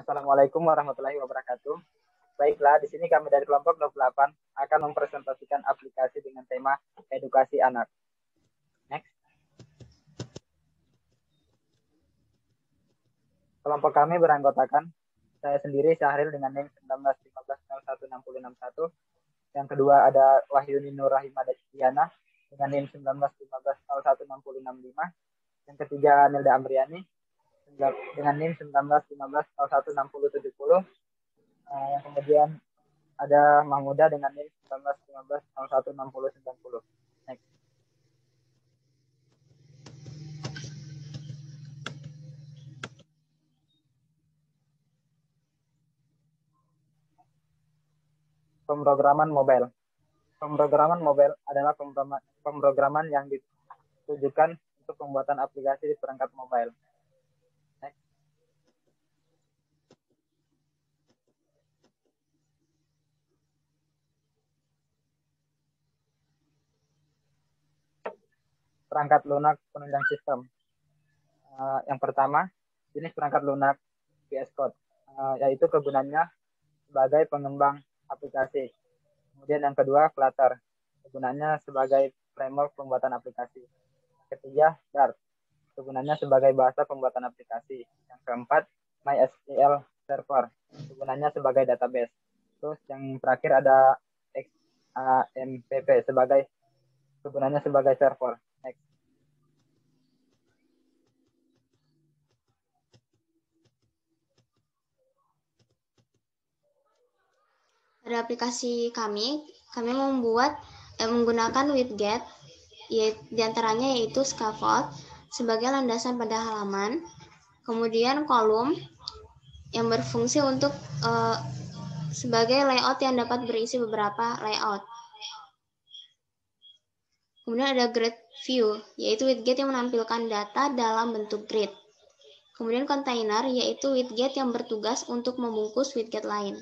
Assalamualaikum warahmatullahi wabarakatuh. Baiklah, di sini kami dari kelompok 28 akan mempresentasikan aplikasi dengan tema edukasi anak. Next. Kelompok kami beranggotakan saya sendiri Syahril dengan NIM 1915016061. Yang kedua ada Wahyuni Nur Rahimah Diana dengan NIM 1915016065. Yang ketiga Nilda Amriani dengan NIM 1915016070. Yang kemudian ada Mahmuda dengan NIM 1915016090. Next. Pemrograman mobile. Pemrograman mobile adalah pemrograman yang ditujukan untuk pembuatan aplikasi di perangkat mobile. Next. Perangkat lunak penunjang sistem. Yang pertama, jenis perangkat lunak VS Code, yaitu kegunaannya sebagai pengembang aplikasi. Kemudian yang kedua, Flutter, kegunaannya sebagai framework pembuatan aplikasi. Yang ketiga, Dart, kegunaannya sebagai bahasa pembuatan aplikasi. Yang keempat, MySQL Server, kegunaannya sebagai database. Terus yang terakhir ada XAMPP sebagai kegunaannya sebagai server. Next. Pada aplikasi kami menggunakan widget, diantaranya yaitu scaffold sebagai landasan pada halaman, kemudian kolom yang berfungsi untuk sebagai layout yang dapat berisi beberapa layout. Kemudian ada grid view, yaitu widget yang menampilkan data dalam bentuk grid. Kemudian container, yaitu widget yang bertugas untuk membungkus widget lain.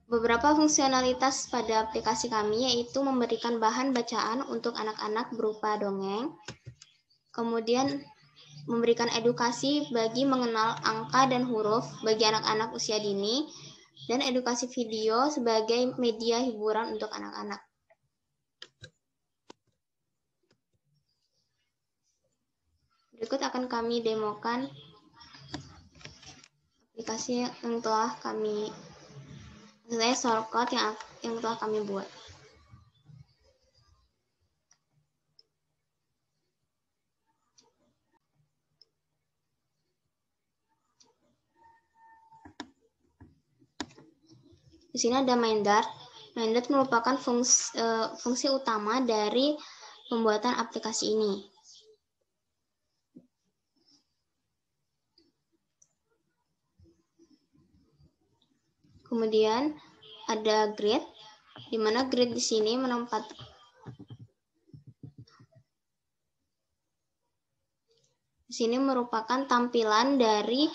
Beberapa fungsionalitas pada aplikasi kami yaitu memberikan bahan bacaan untuk anak-anak berupa dongeng, kemudian memberikan edukasi bagi mengenal angka dan huruf bagi anak-anak usia dini, dan edukasi video sebagai media hiburan untuk anak-anak. Berikut akan kami demokan aplikasi yang telah kami shortcut yang telah kami buat. Di sini ada MindDart. MindDart merupakan fungsi utama dari pembuatan aplikasi ini. Kemudian ada grid, di mana grid di sini merupakan tampilan dari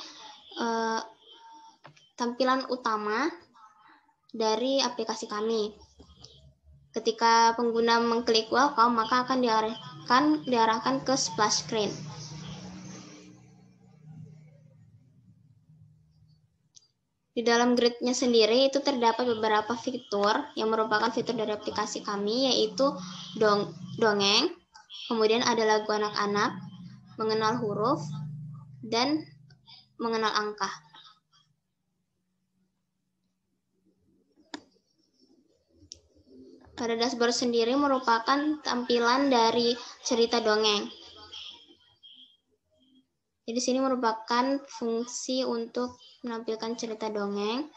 tampilan utama dari aplikasi kami. Ketika pengguna mengklik welcome, maka akan diarahkan ke splash screen. Di dalam gridnya sendiri itu terdapat beberapa fitur yang merupakan fitur dari aplikasi kami, yaitu dongeng, kemudian ada lagu anak-anak, mengenal huruf, dan mengenal angka. Pada dashboard sendiri merupakan tampilan dari cerita dongeng. Jadi sini merupakan fungsi untuk menampilkan cerita dongeng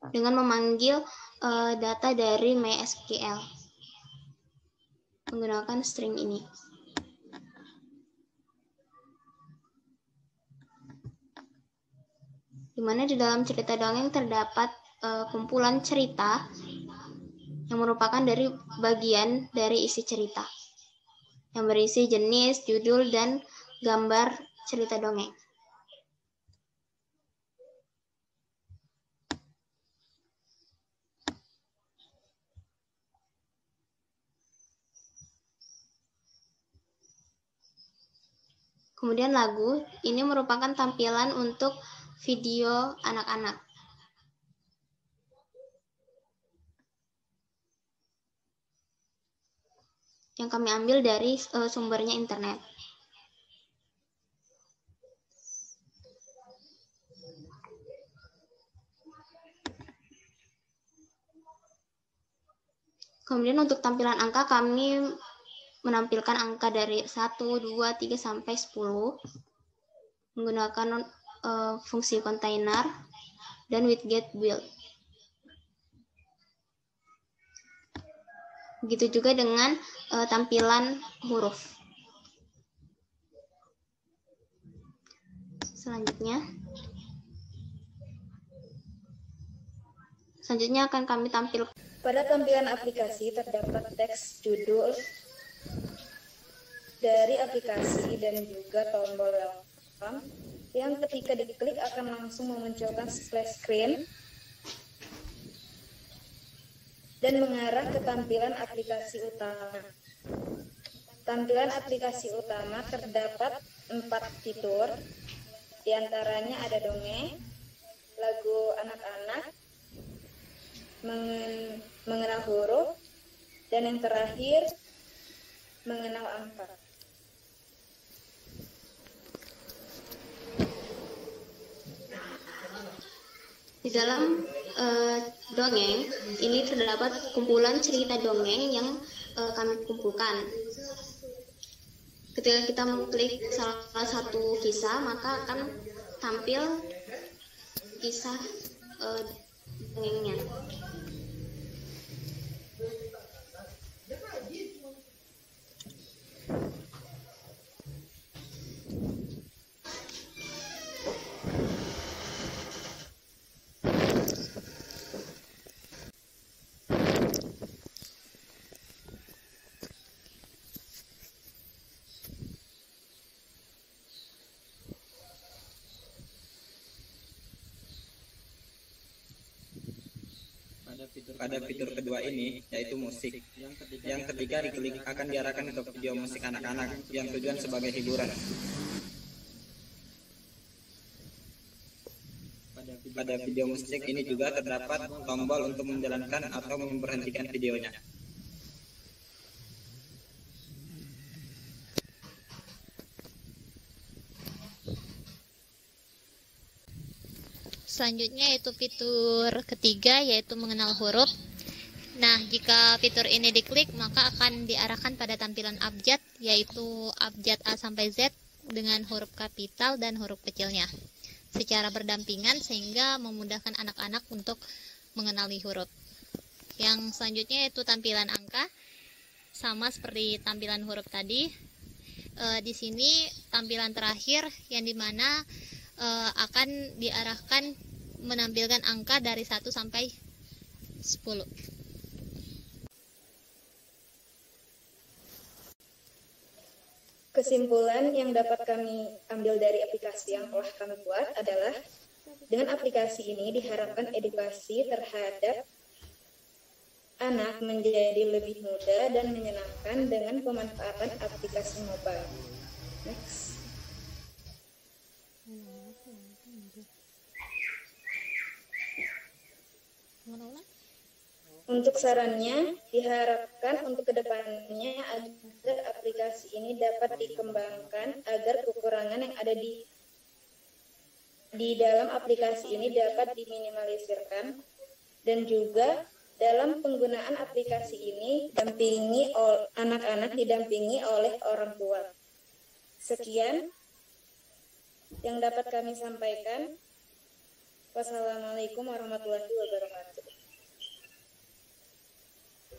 dengan memanggil data dari MySQL menggunakan string ini. Di mana di dalam cerita dongeng terdapat kumpulan cerita yang merupakan dari bagian dari isi cerita, yang berisi jenis, judul, dan gambar cerita dongeng. Kemudian lagu, ini merupakan tampilan untuk video anak-anak yang kami ambil dari sumbernya internet. Kemudian untuk tampilan angka, kami menampilkan angka dari 1, 2, 3, sampai 10 menggunakan fungsi container dan widget build. Begitu juga dengan tampilan huruf. Selanjutnya akan kami tampilkan. Pada tampilan aplikasi terdapat teks judul dari aplikasi dan juga tombol welcome yang ketika diklik akan langsung memunculkan splash screen dan mengarah ke tampilan aplikasi utama. Tampilan aplikasi utama terdapat 4 fitur, diantaranya ada dongeng, lagu anak-anak, mengenal huruf, dan yang terakhir mengenal angka. Di dalam dongeng ini terdapat kumpulan cerita dongeng yang kami kumpulkan. Ketika kita mengklik salah satu kisah, maka akan tampil kisah dongengnya. Pada fitur kedua ini, yaitu musik, yang ketika diklik akan diarahkan ke video musik anak-anak yang tujuan sebagai hiburan. Pada video musik ini juga terdapat tombol untuk menjalankan atau memberhentikan videonya. Selanjutnya yaitu fitur ketiga, yaitu mengenal huruf. Nah, jika fitur ini diklik, maka akan diarahkan pada tampilan abjad, yaitu abjad A sampai Z dengan huruf kapital dan huruf kecilnya, secara berdampingan sehingga memudahkan anak-anak untuk mengenali huruf. Yang selanjutnya yaitu tampilan angka, sama seperti tampilan huruf tadi. Di sini tampilan terakhir yang dimana akan diarahkan menampilkan angka dari 1 sampai 10. Kesimpulan yang dapat kami ambil dari aplikasi yang telah kami buat adalah dengan aplikasi ini diharapkan edukasi terhadap anak menjadi lebih mudah dan menyenangkan dengan pemanfaatan aplikasi mobile. Next. Untuk sarannya, diharapkan untuk kedepannya agar aplikasi ini dapat dikembangkan agar kekurangan yang ada di dalam aplikasi ini dapat diminimalisirkan, dan juga dalam penggunaan aplikasi ini anak-anak didampingi oleh orang tua. Sekian yang dapat kami sampaikan. Wassalamualaikum warahmatullahi wabarakatuh.